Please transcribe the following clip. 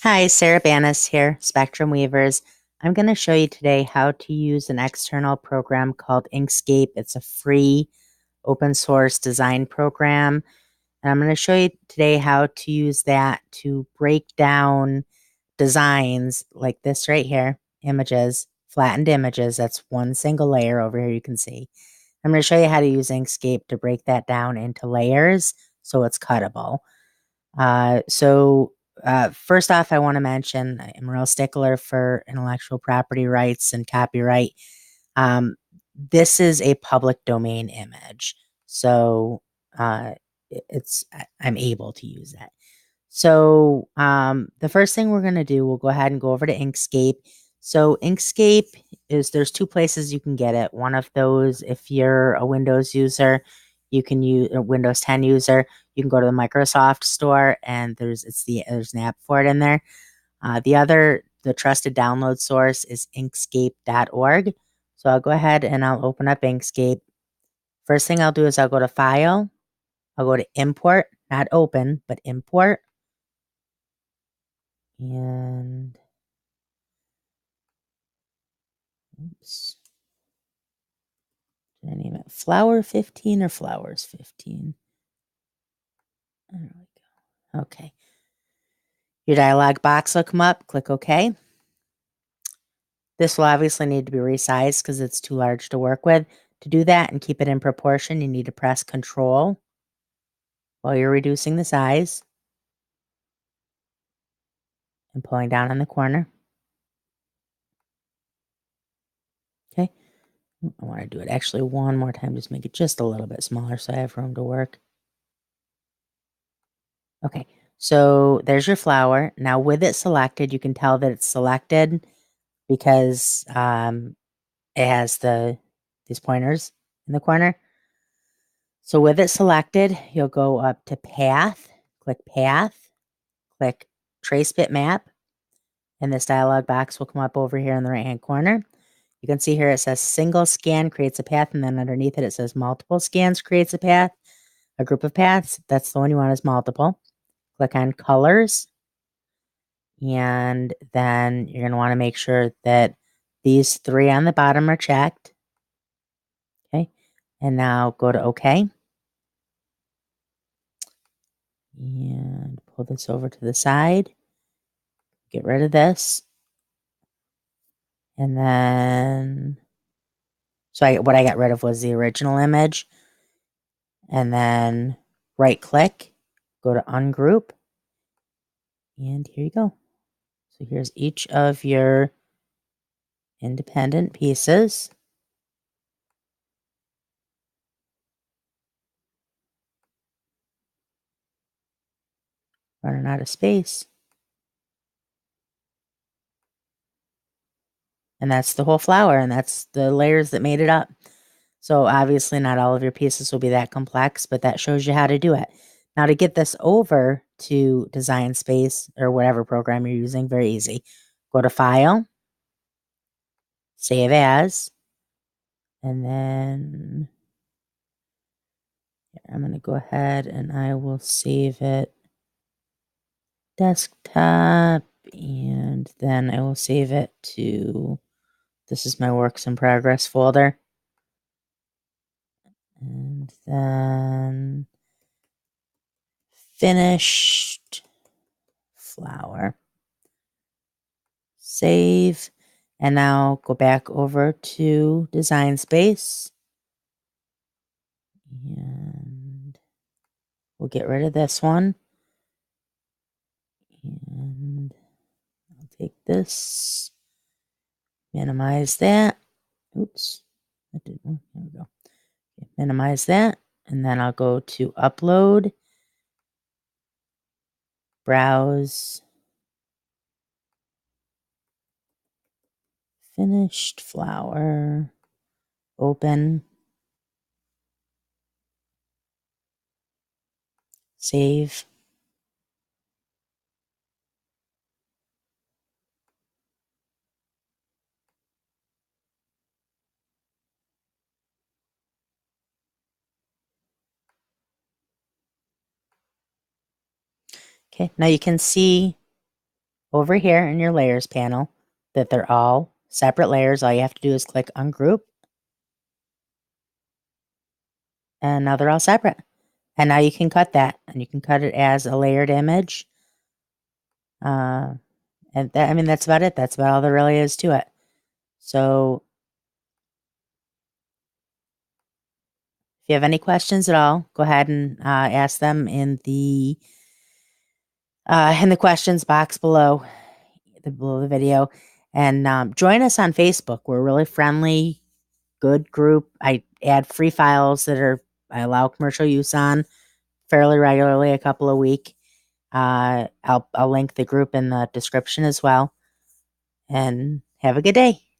Hi, Sarah Banis here, Spectrum Weavers. I'm going to show you today how to use an external program called Inkscape. It's a free open source design program. And I'm going to show you today how to use that to break down designs like this right here, images, flattened images. That's one single layer over here you can see. I'm going to show you how to use Inkscape to break that down into layers so it's cuttable. First off, I want to mention I'm a real stickler for intellectual property rights and copyright. Um, this is a public domain image, so I'm able to use it. So the first thing we're going to do, we'll go ahead and go over to Inkscape. So Inkscape there's two places you can get it. One of those, if you're a Windows user, you can use a Windows 10 user. You can go to the Microsoft store and there's an app for it in there. The trusted download source is inkscape.org. So I'll go ahead and I'll open up Inkscape. First thing I'll do is I'll go to File. I'll go to Import, not Open, but Import. And oops, did I name it Flower 15 or Flowers 15? There we go. Okay. Your dialog box will come up. Click OK. This will obviously need to be resized because it's too large to work with. To do that and keep it in proportion, you need to press Control while you're reducing the size and pulling down on the corner. Okay. I want to do it actually one more time, just make it just a little bit smaller so I have room to work. Okay, so there's your flower. Now with it selected, you can tell that it's selected because it has these pointers in the corner. So with it selected, you'll go up to Path, click Trace Bitmap, and this dialog box will come up over here in the right-hand corner. You can see here it says single scan creates a path, and then underneath it says multiple scans creates a path, a group of paths. That's the one you want is multiple. Click on Colors, and then you're going to want to make sure that these three on the bottom are checked. Okay, and now go to OK. And pull this over to the side. Get rid of this. And then, what I got rid of was the original image. And then right click, go to Ungroup. And here you go. So here's each of your independent pieces. Running out of space. And that's the whole flower, and that's the layers that made it up. So obviously not all of your pieces will be that complex, but that shows you how to do it. Now to get this over to Design Space or whatever program you're using, very easy. Go to File, Save As, and then I'm going to go ahead and I will save it desktop, and then I will save it to, this is my works in progress folder. And then finished flower. Save. And now go back over to Design Space. And we'll get rid of this one. And I'll take this, minimize that. Oops, that didn't work. There we go. Okay, minimize that. And then I'll go to Upload, Browse, Finished Flower, Open, Save. Okay, now you can see over here in your layers panel that they're all separate layers. All you have to do is click ungroup. And now they're all separate. And now you can cut that, and you can cut it as a layered image. And that, I mean, that's about it. That's about all there really is to it. So if you have any questions at all, go ahead and ask them in the questions box below the video. And join us on Facebook. We're a really friendly, good group. I add free files I allow commercial use on fairly regularly, a couple a week. I'll link the group in the description as well. And have a good day.